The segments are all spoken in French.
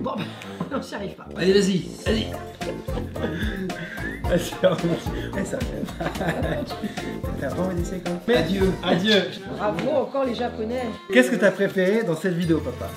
Bon, non, j'y arrive pas. Allez, vas-y, allez. Ça fait mal. T'as pas envie d'essayer quand même? Mais Adieu. adieu. Bravo encore les Japonais. Qu'est-ce que t'as préféré dans cette vidéo, papa?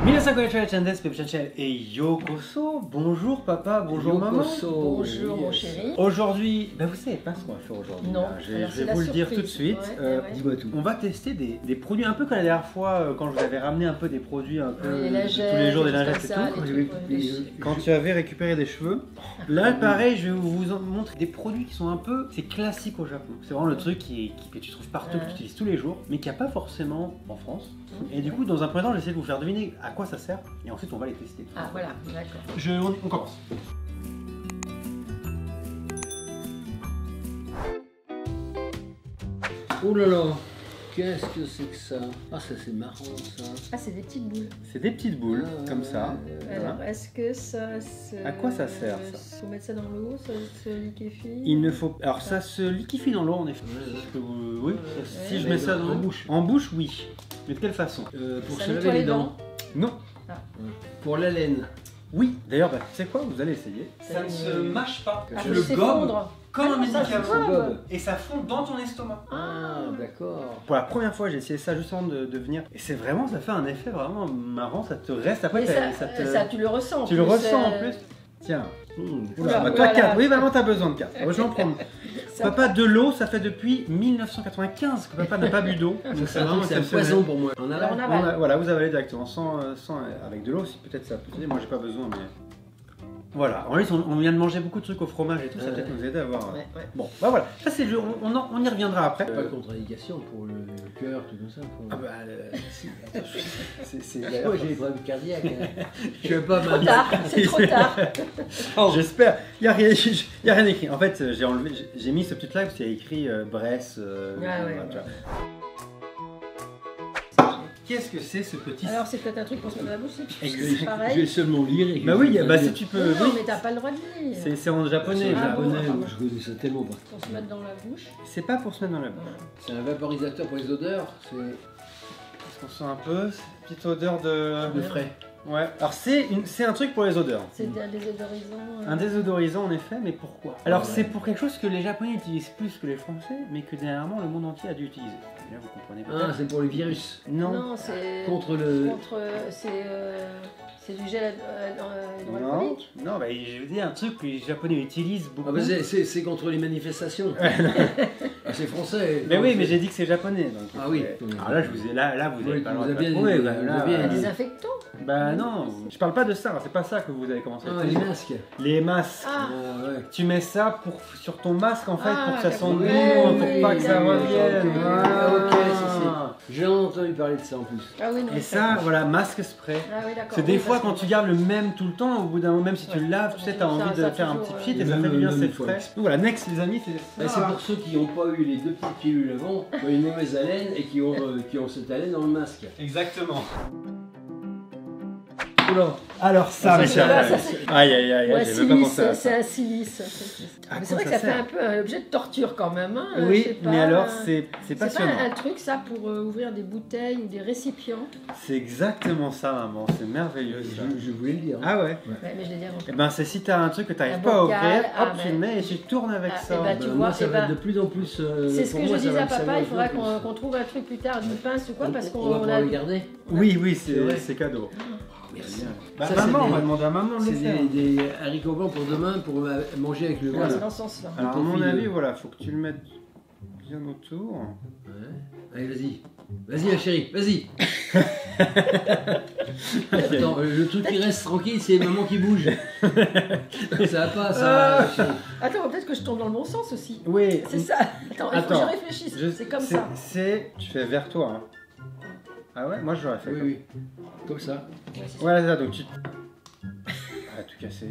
Minasan konnichiwa, Chandes, Pep Chanel et Yokoso. Bonjour papa, bonjour maman. Bonjour mon chéri. Aujourd'hui, bah vous savez pas ce qu'on va faire aujourd'hui. Non, Je alors vais c'est la vous le dire surprise. tout de suite. Ouais. Dis-moi tout. On va tester des produits un peu comme la dernière fois quand je vous avais ramené un peu des produits un peu Les tous lingettes, les jours des des choses lingettes et comme ça, tout. les trucs, les Quand tu avais récupéré des cheveux. Là pareil, je vais vous en montrer des produits qui sont un peu, c'est classique au Japon. C'est vraiment le truc que tu trouves partout, que tu utilises tous les jours, mais qu'il n'y a pas forcément en France. Et du coup, dans un premier temps, j'essaie de vous faire deviner à quoi ça sert, et ensuite on va les tester. Ah voilà, d'accord. On commence. Oh là là, qu'est-ce que c'est que ça? Ah, ça c'est marrant ça. Ah, c'est des petites boules. C'est des petites boules, comme ça. Alors, Voilà. est-ce que ça se... À quoi ça sert, ça? Faut mettre ça dans l'eau, ça se liquéfie. Il ne faut. Alors ça se liquéfie dans l'eau en effet. Oui. Si je mets ça dans en bouche. En bouche, oui. Mais de quelle façon? Pour Ça se nettoie laver les les dents. dents. Non. Pour la laine. Oui. D'ailleurs, bah, tu sais quoi? Vous allez essayer. Ça ne se mâche pas. Ah, Tu faut le se gobes fondre. comme un Ah, ça médicament. se gobe. Et ça fond dans ton estomac. Ah, d'accord. Pour la première fois, j'ai essayé ça juste avant de venir. Et c'est vraiment, ça fait un effet vraiment marrant. Ça te reste après. Mais ça, tu le ressens. en Tu le plus, ressens en plus. Tiens. Mmh. Oula, Oula, bah, toi voilà. 4. Oui, maman, t'as besoin de 4. Je vais en prendre. Ça- Papa, de l'eau, ça fait depuis 1995 que papa n'a pas bu d'eau. Donc C'est un exceptionnel. poison pour moi. En Alors, on aval. avale. Voilà, vous avalez directement sans avec de l'eau, si peut-être ça peut aider. Moi, j'ai pas besoin, mais. Voilà, en plus on vient de manger beaucoup de trucs au fromage et tout, ça va peut-être nous aider à voir. Ouais. Bon, bah voilà, ça c'est le jeu, on y reviendra après. Pas de contre-indication pour le cœur, tout comme ça. Ah bah, si. C'est Moi j'ai des problèmes cardiaques. Hein. Je vais pas Trop mal. tard, c'est trop tard. J'espère, y a rien écrit. En fait, j'ai mis ce petit live, c'est écrit Bresse. Ouais. tu vois. Qu'est-ce que c'est ce petit. Alors, c'est peut-être un truc pour se mettre dans la bouche, c'est Exact. Je pareil. vais seulement lire. Et Bah oui, je vais bah pas si lire. tu peux. Non, Oui. mais t'as pas le droit de lire. C'est en japonais. C'est Ah, japonais, bon. moi, je connais ça tellement pas. Pour se mettre dans la bouche. C'est pas pour se mettre dans la bouche. C'est un vaporisateur pour les odeurs, c'est Est-ce qu'on sent un peu cette petite odeur de. frais. Ouais. Alors c'est un truc pour les odeurs. C'est un désodorisant. Un désodorisant en effet, mais pourquoi? Alors c'est pour quelque chose que les Japonais utilisent plus que les Français, mais que dernièrement le monde entier a dû utiliser. Et là vous comprenez Ah, peut-être. c'est pour les virus. Non. Non, c'est. Contre le. C'est du gel Non, hydroalcoolique. non, bah, je veux dire un truc que les Japonais utilisent beaucoup. Ah, bah, c'est contre les manifestations. Ah, c'est français. Mais Non, oui, c'est- mais j'ai dit que c'est japonais. Donc, Ah oui. Alors là, là vous avez Oui, pas le vous droit de avez la bien- trouver, vous bah, avez là, bien Un dit. désinfectant. Bah non, je parle pas de ça, c'est pas ça que vous avez commencé. Ah, les masques. Les masques. Ah, Ah, ouais. Tu mets ça sur ton masque en fait Ah, pour que ça d'accord. sente bon, Ouais, pour pas que ça d'accord. revienne. Ah, ok, Voilà. J'ai entendu parler de ça en plus. ah oui, non. Et ça, voilà, masque spray. Ah oui, d'accord. Parce que des Oui, fois, parce quand que- tu gardes le même tout le temps, au bout d'un moment, même si tu le laves, tu sais, t'as Ça- envie de ça faire un toujours, petit pchit et ouais. ça fait Même- du bien, même c'est une fois. frais. Donc voilà, next les amis, Là, c'est pour ceux qui n'ont pas eu les 2 petites pilules avant, qui ont une mauvaise haleine et qui ont cette haleine dans le masque. Exactement. Oula. Alors ça, Ah, mes ça, chers ça, amis. c'est- Aïe aïe aïe, Ouais, j'ai même pas pensé à silice, c'est ça. un silice. À Mais c'est quoi vrai que ça ça fait sert un peu un objet de torture quand même. Hein, je Oui, sais pas, mais alors c'est c'est passionnant. pas un truc ça pour ouvrir des bouteilles ou des récipients. C'est exactement ça, maman, c'est merveilleux ça. Je voulais le dire. Ah ouais. Ouais, mais je l'ai dit avant. Et ben c'est si t'as un truc que t'arrives Un pas à bocal, ouvrir, hop ah, tu le ben. mets et tu tournes avec Ah, ça. eh ben, tu vois, moi, ça eh va ben, être de plus en plus. C'est ce pour que moi, je ça disais va à me papa, servir il faudra de plus en qu'on trouve un truc plus tard, une pince ou quoi, parce on qu'on va a... pouvoir le garder. Oui, oui, C'est vrai. c'est cadeau. Merci. Bah, Ça, maman, c'est on va des- demander à maman de C'est le faire. des haricots blancs pour demain pour manger avec le Voilà, voilà. c'est dans ce sens-là. Alors à Pour mon fille, avis, voilà, faut que tu le mettes bien autour. Ouais. Allez, vas-y. Vas-y, ma chérie, vas-y. Attends, le truc qui reste tranquille, c'est maman qui bouge. Ça va pas, ça, chérie. Attends, peut-être que je tombe dans le bon sens aussi. Oui. C'est ça. Attends, il faut que Attends. je réfléchisse. C'est comme c'est- ça. Tu fais vers toi. Hein. Ah ouais, moi j'aurais fait Oui, comme oui. Comme ça. Ouais, c'est ça. Voilà, c'est ça, donc tu. Ah, tout cassé.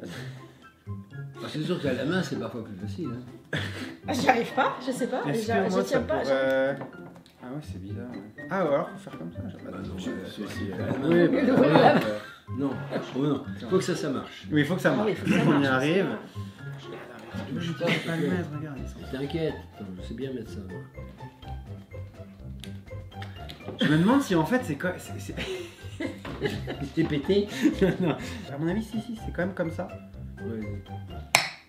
Ah, c'est sûr qu'à la main, c'est parfois plus facile. Hein. Ah, j'y arrive pas, je sais pas. Est-ce Je que moi tiens ça pas. pourrait. Ah ouais, c'est bizarre. Ouais. Ah, ou alors faut faire comme ça. Ah, non, Si, si, à à la la main. main. Oui, bah, Oui, ouais, voilà. Non, oh, non. Faut que ça marche. Oui, il faut que ça Ah marche. oui, faut que ça On marche, y ça. arrive. Je peux pas le mettre, regarde. ils sont- T'inquiète, attends, je sais bien mettre ça. moi. Je me demande si en fait c'est quoi. J'étais pété. Non. À mon avis, si, c'est quand même comme ça. Ouais.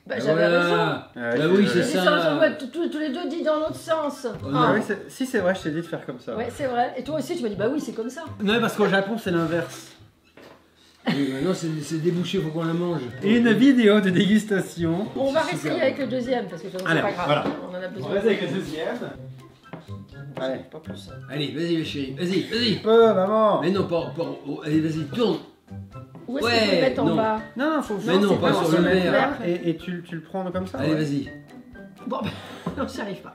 Bah, j'avais raison. Bah oui, c'est Dis ça. ouais, tous les deux dit dans l'autre sens. Oh, Ah non. oui, si c'est vrai, je t'ai dit de faire comme ça. Ouais, c'est vrai. Et toi aussi, tu m'as dit, bah oui, c'est comme ça. Non, parce qu'au Japon, c'est l'inverse. Oui, maintenant c'est débouché, faut qu'on la mange. Une vidéo de dégustation. Bon, on va C'est réessayer super avec le deuxième, parce que c'est Allez, pas grave. voilà. On en a On besoin. reste avec le deuxième. Allez. Pas plus. Allez, vas-y, ma chérie, vas-y. Peu, maman. Mais non, pas. Oh, allez, vas-y, tourne. Où est-ce Ouais, qu'il faut le mettre en non. bas? Non, faut Mais non, c'est pas pas sur le verre. Et tu le prends comme ça. Allez, ouais. vas-y. Bon, bah, non, j'y arrive pas.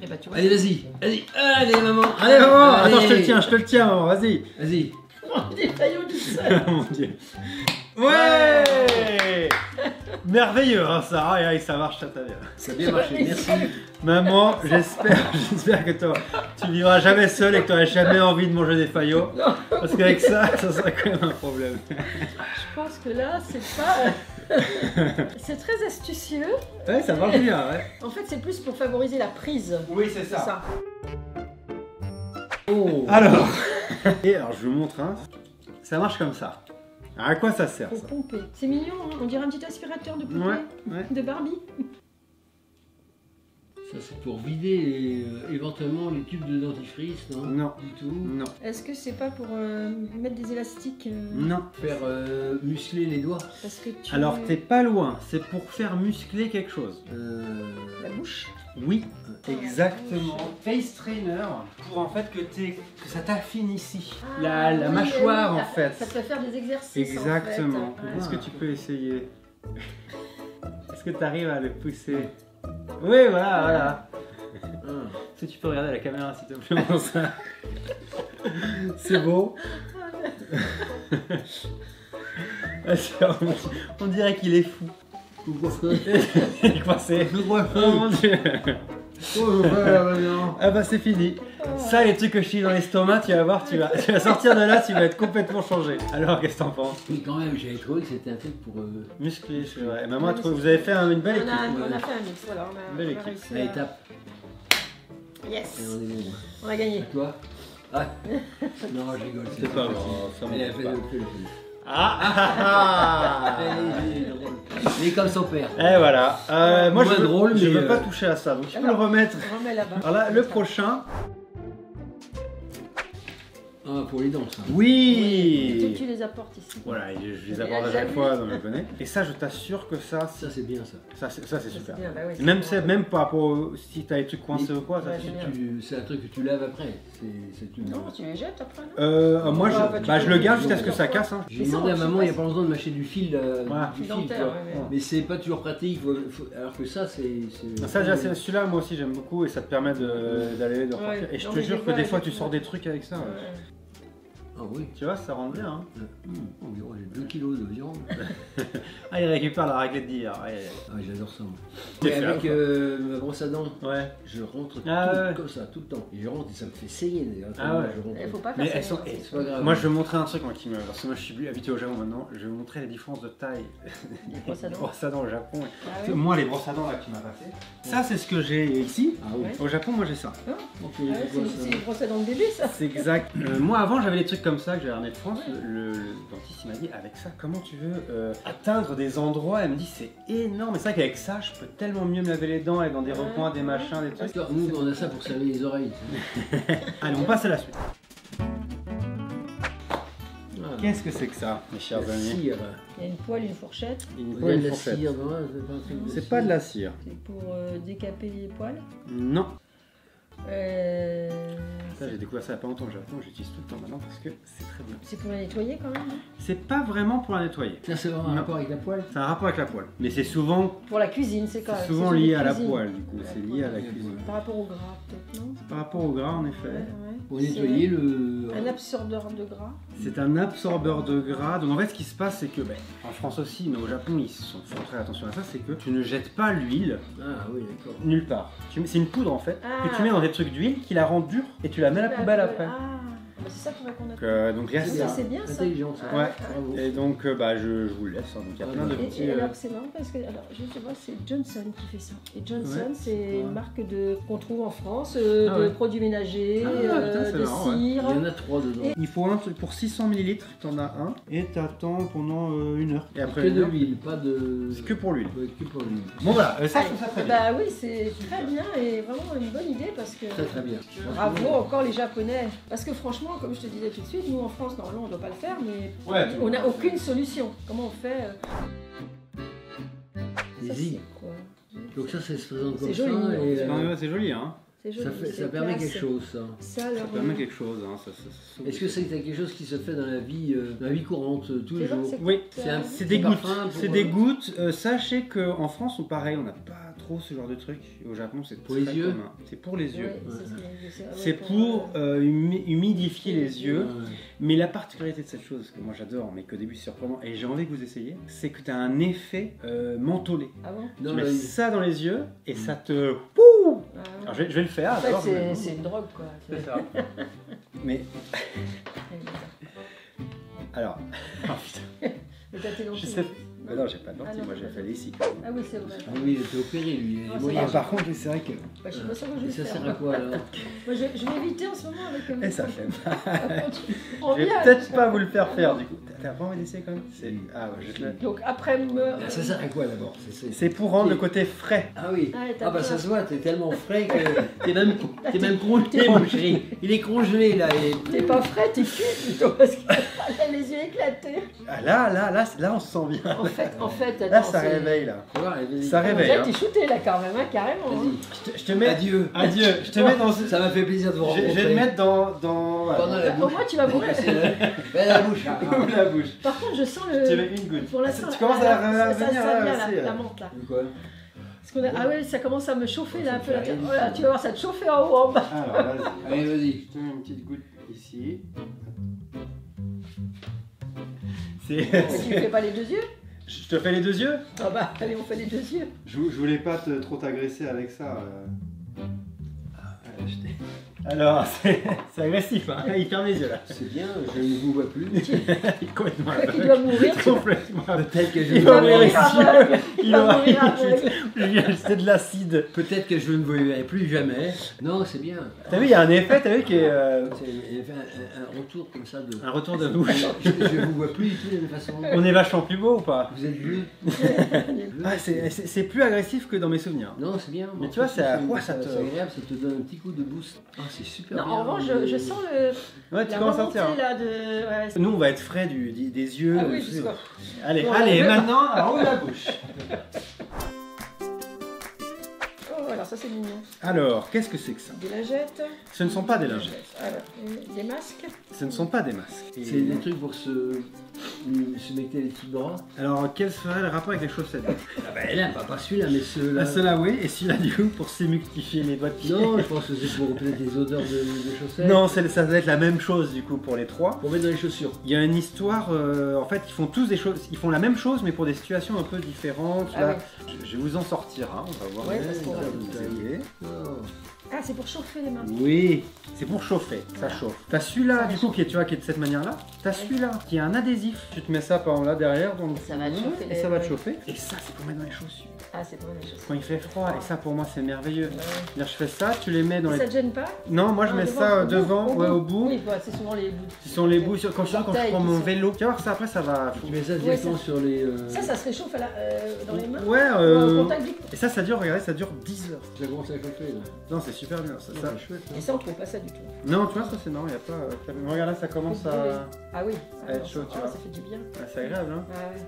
Et bah, tu vois. Allez, vas-y. Allez, maman. Allez, maman. Allez. Attends, je te le tiens, maman, vas-y. Vas-y. Oh, des faillots tout seul. Mon Dieu. Ouais. Merveilleux, hein, ça. Aïe, ça marche, ça t'a bien. Ça a bien marché, merci. Maman, j'espère que tu vivras jamais seule et que tu n'auras jamais envie de manger des faillots. Parce qu'avec ça serait quand même un problème. Je pense que là, c'est pas. C'est très astucieux. Ouais, ça marche bien, ouais. En fait, c'est plus pour favoriser la prise. Oui, c'est C'est ça. Oh. Alors, je vous montre, hein. Ça marche comme ça. Alors, à quoi ça sert, Pour ça? pomper. C'est mignon, hein. On dirait un petit aspirateur de poupée. Ouais. De Barbie. Ça, c'est pour vider éventuellement les tubes de dentifrice, non? Non. Du tout. Non. Est-ce que c'est pas pour mettre des élastiques Non. Faire muscler les doigts. Parce que tu. Alors, t'es pas loin. C'est pour faire muscler quelque chose. La bouche. Oui, exactement. Face trainer pour en fait que ça t'affine ici. La oui, mâchoire oui. en fait. Ça te fait faire des exercices. Exactement. En fait. Est-ce que tu peux essayer? Est-ce que tu arrives à le pousser? Oui, voilà. Est-ce que tu peux regarder la caméra s'il te plaît pour ça? C'est beau. On dirait qu'il est fou. Il est coincé. Oh mon Dieu. Ah bah c'est fini. Ça, les trucs que je dis dans l'estomac, tu vas voir, tu vas sortir de là, tu vas être complètement changé. Alors, qu'est-ce que t'en penses? Mais quand même, j'avais trouvé que c'était un truc pour. Musclé, c'est vrai. Maman, vous avez fait une belle équipe. On a fait un mix, voilà. Belle On a équipe. réussi Allez, à- tape. Yes. Et on est bon. On a gagné. À toi. Ah. Non, je rigole. C'est pas grave, ça Allez, monte fais pas. le Ah. Il est comme son père. Et voilà. Moi, Moins je veux, drôle, je mais, veux pas toucher à ça, donc tu peux le Alors. remettre. Remets là-bas. Alors là, le prochain. Ah, pour les dents, ça. Oui. Tu les apportes ici. Voilà, et je les apporte à chaque fois dans le bonnet. Et ça, je t'assure que ça, Ça, c'est bien, ça. c'est super. bien, bah oui, c'est Même, bon. même par rapport si t'as des trucs coincés ou quoi, ça Ouais, c'est c'est super. bien. C'est un truc que tu laves après. C'est une. Non, tu les jettes après, non Moi, Ah, bah, tu je peux- le garde tu jusqu'à peux ce que faire ça quoi? casse. Hein. J'ai Mais ça, demandé à on maman sait il n'y a pas pas longtemps de mâcher du fil. Voilà. Du fil, Dentaire, quoi. ouais. Mais c'est pas toujours pratique. Alors que ça, c'est. Ça, déjà, celui-là, moi aussi, j'aime beaucoup et ça te permet d'aller de repartir. Ouais, Et je dans te les jure que écoles, des fois, tu effectivement. sors des trucs avec ça. Ouais. Ah oui. Tu vois, ça rentre bien. Hein. Environ, j'ai 2 kilos de viande. Ah, il récupère la raclette d'hier. Ouais. Ah, j'adore ça. Moi. T'es Et fait, avec quoi. ma brosse à dents, Ouais. je rentre Ah, ouais. comme ça, tout le temps. Et je rentre et ça me fait saigner d'ailleurs. Ah ouais. Je rentre. Il faut pas Mais faire elles ça. sont. C'est pas grave. Moi, je vais vous montrer un truc moi, qui me. Parce que moi, je suis plus habitué au Japon maintenant. Je vais vous montrer les différences de taille Les brosses à dents. brosses à dents au Japon. Ah ouais. Moi, les brosses à dents là que tu m'as passé. Ça, c'est ce que j'ai ici. Ah oui. Ouais. Au Japon, moi, j'ai ça. Ah Ok, ouais, c'est quoi, ça c'est une brosse à dents de bébé, ça. C'est exact. Moi, avant, j'avais des trucs comme ça que j'avais ramené de France. Le dentiste, il m'a dit avec ça, comment tu veux atteindre des endroits? Elle me dit c'est énorme. Et c'est vrai qu'avec ça, je peux tellement mieux me laver les dents, aller dans des recoins, des machins, des trucs. Nous, on a ça pour serrer les oreilles. Allez, on passe à la suite. Ah. Qu'est-ce que c'est que ça, mes chers La amis? cire. Il y a une poêle, une fourchette. Une Il y a de la fourchette. cire dans là, c'est pas un truc de C'est cire. pas de la cire. C'est pour décaper les poils. Non. Ça, C'est j'ai découvert ça il y a pas longtemps au Japon. J'utilise tout le temps maintenant parce que c'est très bien. pour la nettoyer quand même. hein. C'est pas vraiment pour la nettoyer. Ça, c'est vraiment un Non. rapport avec la poêle. C'est un rapport avec la poêle. Mais c'est souvent, Pour la cuisine, c'est quand même. souvent c'est sur lié la à la cuisine. poêle du coup. La C'est lié à la poêle. cuisine. Par rapport au gras, peut-être, non? Par rapport au gras, en effet. Ouais. Pour C'est nettoyer le. Un absorbeur de gras. C'est un absorbeur de gras. Donc en fait, ce qui se passe, c'est que, en France aussi, mais au Japon, ils font très attention à ça, c'est que tu ne jettes pas l'huile Ah oui, d'accord. nulle part. C'est une poudre en fait Ah. que tu mets dans des trucs d'huile qui la rend dure et tu la mets à la poubelle après. Ah, C'est ça qu'il faudrait qu'on a. Donc il y a C'est ça. Ça, c'est bien ça. Intelligent ça. Ouais. Bravo. Et donc je vous le laisse. Hein. Donc il y a plein de petits. Et alors c'est marrant parce que je sais pas, c'est Johnson qui fait ça. Et Johnson, c'est une marque qu'on trouve en France de produits ménagers, putain, c'est de marrant, cire. Il y en a 3 dedans. Il faut un truc pour 600 ml, t'en as un et t'attends pendant 1 heure. Et après Que une de heure, l'huile, pas de. c'est que pour l'huile. Ouais, que pour l'huile. Bon voilà, ça je trouve ça très bien. Bah oui, c'est très bien et vraiment une bonne idée parce que Très très bien. bravo encore les Japonais. Parce que franchement, comme je te disais tout de suite, nous en France, normalement on ne doit pas le faire, mais Ouais. on n'a aucune solution. Comment on fait Les Ça, zig. c'est quoi? Donc ça, ça se présente C'est comme joli, ça. hein. Et, C'est joli, hein. C'est joli. ça c'est permet classe. quelque chose, ça. Ça, Ça alors, permet quelque chose, hein. Est-ce que c'est quelque chose qui se fait dans la vie courante, tous les C'est vrai, jours? c'est- Oui, C'est un c'est petit des gouttes. parfum pour, C'est des gouttes. Sachez qu'en France, pareil, on n'a pas trop ce genre de truc. Au Japon, c'est Pour très les yeux. commun. C'est pour les yeux. Ouais, c'est ce que c'est vrai C'est pour humidifier les yeux. Ouais. Mais la particularité de cette chose, que moi j'adore, mais qu'au début c'est surprenant, et j'ai envie que vous essayiez, c'est que tu as un effet mentholé. Ah bon Non, Tu mets mais- ça dans les yeux et ça te... Pouh Ah, Alors je vais le faire. En fait, d'abord, c'est une drogue quoi. C'est ça. Mais alors... Oh, putain. Mais t'as tes Je lentilles. sais... Mais non, j'ai pas de Ah lentilles, non, moi j'ai pas fait de- ici. Ah oui, c'est vrai. Ah oui, il était opéré, lui. Ah, Les c'est moyens. Ah, par contre, c'est vrai que... Bah, je sais pas ça que je Et vais ça faire. sert à quoi alors? Moi, je vais éviter en ce moment avec Et ça fait mal. On Je vais vient. peut-être pas vous le faire faire du coup. T'as pas envie d'essayer quand même? Ah ouais, je te le... Donc après me. Ça sert à quoi d'abord? C'est pour rendre le côté frais. Ah oui. Ah, et t'as Ah bah peur. ça se voit, t'es tellement frais que t'es même congelé mon chéri. Il est congelé là. T'es pas frais, t'es cuit plutôt parce que t'as les yeux éclatés. Ah là on se sent bien. En fait, Là attends, ça c'est- réveille là. Ça Ça réveille. Déjà, Hein. t'es shooté là quand même, hein, carrément. hein. Vas-y. Je te mets... Adieu. Adieu. Je te mets dans... Ça m'a fait plaisir de vous Je rencontrer. vais le mettre dans... voilà. Pendant la Au bouche. moins, tu vas mourir. Ben, la bouche. Ah, ah. Ouvre la bouche. Par contre, je sens Je te le. mets une goutte. Pour l'instant, Tu commences à ça revenir vient, là aussi. la menthe là. De quoi? Parce qu'on a... Ah ouais, ça commence à me chauffer là un peu. Ça Là. fait rien. Oh là, tu vas voir, ça te chauffer en haut, en bas. Alors vas-y. Allez, vas-y. Je te mets une petite goutte ici. C'est... Mais tu ne fais pas les deux yeux? Je te fais les deux yeux? Ah bah, allez, on fait les deux yeux. Je voulais pas trop t'agresser avec ça. Alors, c'est agressif, hein. Il ferme les yeux là. C'est bien, je ne vous vois plus. Il est complètement Il doit mourir. Complètement Peut-être que je Il ne va mourir mourir aveugle. Il va va mourir aveugle. C'est de l'acide. Peut-être que je ne vous verrai plus jamais. Non, c'est bien. T'as vu, il y a un effet, t'as vu, qui est C'est un retour comme ça de. un retour de bouche. Je ne vous vois plus du tout de la même façon. On est vachement plus beau ou pas? Vous êtes vieux. Ah, c'est plus agressif que dans mes souvenirs. Non, c'est bien. Mais tu vois, c'est agréable, ça te donne un petit coup de boost. Ah, c'est super Non, bien. en revanche, je sens Ouais, tu la commences à remontée sentir. là de. Ouais, Nous, on va être frais des yeux. Ah oui, tout jusqu'au- ça. Allez, Bon, allez, on va- maintenant, alors, ouvre la bouche. Oh, alors ça c'est mignon. Alors, qu'est-ce que c'est que ça? Des lingettes. Ce ne sont pas des lingettes. Alors, des masques. Ce ne sont pas des masques. C'est des trucs pour se mettre les petits bras. Alors, quel serait le rapport avec les chaussettes? Ah bah là, pas celui-là, mais ceux-là. Ah, cela, oui, et celui-là, du coup, pour s'émuctifier les doigts de pied. Non, je pense que c'est pour peut-être les odeurs de chaussettes. Non, ça doit être la même chose, du coup, pour les trois. Pour mettre dans les chaussures. Il y a une histoire, en fait, ils font tous des choses, ils font la même chose, mais pour des situations un peu différentes. Ah Là, je vais vous en sortir, hein, on va voir. Ouais, parce qu'on va- Vous allez. Oh. Ah, c'est pour chauffer les mains. Oui, c'est pour chauffer, ça chauffe. T'as celui-là, du coup, qui est, tu vois, qui est de cette manière-là. T'as celui-là, qui est un adhésif. Tu te mets ça par là derrière, donc Ça va te chauffer et les- ça va te chauffer. Et ça, c'est pour mettre dans les chaussures. Ah, c'est pour les chaussures. Quand il fait froid, et ça, pour moi, c'est merveilleux. Ouais. Là, je fais ça, tu les mets dans Ça les. te gêne pas? Non, moi, je Ah, mets devant, ça au bout, devant, ouais, au bout. Oui, bah, c'est souvent les bouts. Ce sont les bouts, quand je Orteils prends qui mon sont- vélo. Tu vas voir ça, après, ça va. Tu mets ça directement sur les. Ça se réchauffe dans les mains? Ouais, Au contact du... et ça dure, regardez, ça dure 10 heures. Ça commence à chauffer là. Non, c'est super bien, ça. C'est chouette. Et ça, on trouve pas ça du tout. Non, tu vois, ça c'est marrant, il n'y a pas. Regarde là, ça commence à. Ah oui. À être chaud, tu vois. Ça fait du bien. C'est agréable, hein. Ah ouais.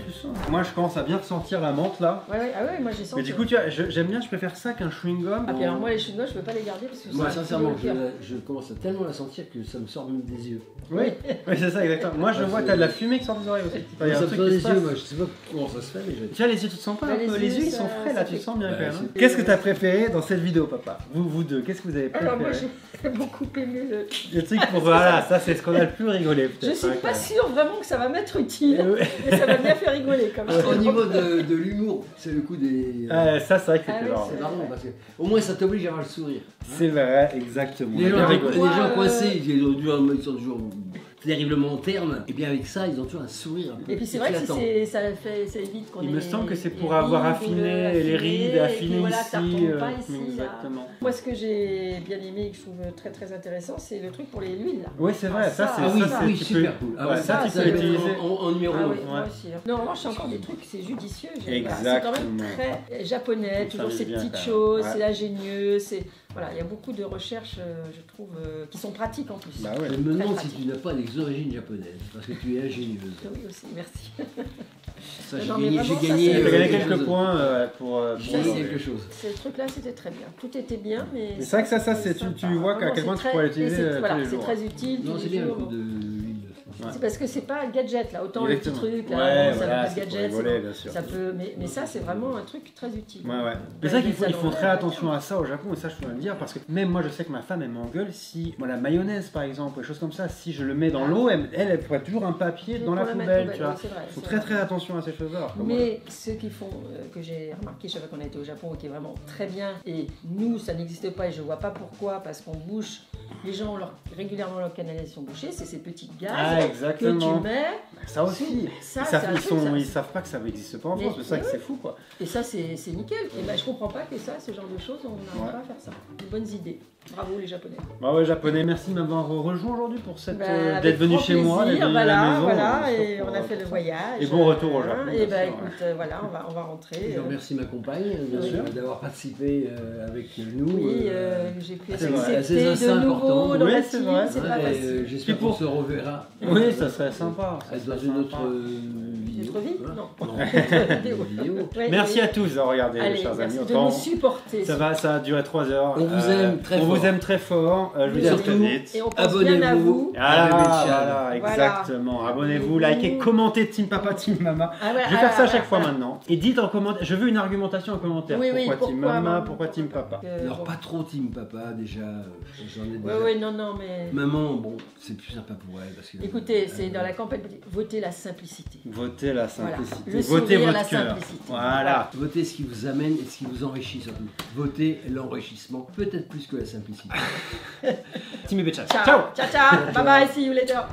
Tu sens. Moi, je commence à bien ressentir la menthe là. Ouais, ah ouais, moi j'ai senti. Mais du coup, tu vois, j'aime bien, je préfère ça qu'un chewing-gum. Ah, puis alors moi les chewing-gums, je peux pas les garder parce que Moi, c'est un sincèrement, petit peu le cœur. je commence à tellement la sentir que ça me sort même des yeux. Oui, c'est ça, exactement. Moi, je Ouais, vois, c'est- t'as de la fumée qui sort des oreilles aussi. Il y a Ça un me truc sort qui des se yeux, passe. moi, je sais pas comment ça se fait, mais j'ai. Tu vois, les yeux, tu te sens pas Bah, un peu. les Les yeux, yeux, ils sont ça- frais là, ça tu te fait- sens bien Bah, quand même. hein. c'est- Qu'est-ce que t'as préféré dans cette vidéo, papa? Vous deux, qu'est-ce que vous avez préféré? Alors moi j'ai beaucoup aimé le... Le truc pour. Voilà, ça c'est ce qu'on a le plus rigolé Je peut-être. suis hein, pas quand sûre vraiment que ça va m'être utile. même. Mais Ça m'a bien fait rigoler quand même. Au niveau de l'humour, c'est le coup des. Ça, c'est vrai que c'était oui, marrant. C'est marrant parce que au moins ça t'oblige à avoir le sourire. C'est vrai, exactement. Les On a bien gens, rigolé. les gens coincés, ils sont toujours terriblement ternes. Et bien avec ça, ils ont toujours un sourire un peu. Et puis c'est vrai que éclatant. ça évite qu'on ait. Il me semble que c'est pour les avoir rides, affiné les rides, et affiné puis voilà, ici. ça retombe pas ici, là. Exactement. Moi, ce que j'ai bien aimé et que je trouve très très intéressant, c'est le truc pour les l'huile là. Oui, c'est vrai, Ah, ça, c'est Ah oui, ça, oui, tu super peux- cool. Ah ouais, ouais, ça, tu ça, peux je vais l'utiliser. en numéro Ah 1. oui, Ouais. moi aussi. Non, en revanche, c'est encore des trucs, c'est judicieux. C'est quand même très japonais, Ça toujours me ces vient, petites quand même. choses, Ouais. c'est ingénieux, c'est voilà, il y a beaucoup de recherches, je trouve, qui sont pratiques en plus. Bah ouais. Je me demande Très si tu n'as pas des origines japonaises, parce que tu es ingénieuse. Oui aussi, merci. Ça, j'ai Non, mais gagné, vraiment, j'ai ça, gagné, c'est- Tu as gagné quelque quelques chose. points pour J'ai gagné aujourd'hui. quelque chose. Ces trucs-là, c'était très bien. Tout était bien, mais. Mais c'est vrai que ça, c'est- tu sympa. vois qu'à Vraiment, quel point tu c'est pourrais très- l'utiliser et c'est- tous voilà, les c'est jours. très utile. Non, tous c'est les bien un jours. coup de l'huile. Ouais. C'est parce que c'est pas un gadget là, autant Exactement. le petit truc Ouais, là, ça voilà, peut c'est être pour gadget, rigoler, bien sûr. ça peut, mais ça c'est vraiment un truc très utile. Ouais, ouais. Mais c'est vrai qu'ils font, ils font très attention à ça au Japon, et ça je peux le dire, parce que même moi je sais que ma femme elle m'engueule si, moi la mayonnaise par exemple, ou des choses comme ça, si je le mets dans l'eau, elle pourrait toujours un papier dans la poubelle, tu vois. Ils font très très attention à ces choses-là. alors que moi, Mais ce qu'ils font, que j'ai remarqué chaque fois qu'on a été au Japon, qui est vraiment très bien, et nous ça n'existe pas et je vois pas pourquoi, parce qu'on bouche, les gens ont régulièrement leur canalisation bouchée, c'est ces petits gaz Ah, que exactement. tu mets. Ça aussi. Ça, ils c'est savent, un ils, truc, sont, ça. ils savent pas que ça n'existe pas en Mais- France, c'est ça que ouais. c'est fou quoi. Et ça c'est nickel. Et ben je comprends pas que ça, ce genre de choses, on n'arrive Ouais. pas à faire ça. De bonnes idées. Bravo les Japonais. Bah ouais, japonais, merci de m'avoir rejoint aujourd'hui pour cette Avec d'être venu grand chez moi, d'être plaisir, venu à la maison. voilà, et surtout on a pour- fait le voyage. Et bon retour au Japon, Et bien bah sûr, écoute, voilà, on va rentrer. Je remercie ma compagne Bien sûr. d'avoir participé avec nous. Oui, j'ai pu c'est vrai. accepter Ces instants de nouveau importants. dans Oui, la c'est team, vrai. c'est Ouais, pas et, facile. j'espère Puis pour- qu'on se reverra. Oui, ça serait sympa. ça Dans serait une sympa. autre vidéo. Notre vie Hein Non. Une vidéo. Ouais, Merci et- à tous d'avoir regardé, Allez, chers merci amis. de Autant- nous supporter. Ça a duré 3 heures. On vous aime très On fort. vous aime très fort. Je vous dis à Surtout, très vite. Et on pense Abonnez-vous. bien à vous. Voilà, Voilà. exactement. Abonnez-vous, Abonnez-vous. likez, commentez Team Papa, Team Mama. Ah, voilà, Je vais faire ça à chaque fois voilà. maintenant. Et dites en commentaire, je veux une argumentation en commentaire. Oui, oui, pourquoi Team pourquoi, Mama, maman, pourquoi Team Papa. Alors pas trop team papa déjà, j'en ai déjà. Oui, non, mais. Maman, bon, c'est plus sympa pour elle parce que. Écoutez, c'est dans la campagne, votez la simplicité. Votez la Voilà. simplicité. Le Votez sourire, la votre cœur. simplicité. Voilà. Votez ce qui vous amène et ce qui vous enrichit surtout. Votez l'enrichissement, peut-être plus que la simplicité. Team Bébé Chat. Ciao, ciao, ciao. Bye bye, see you later.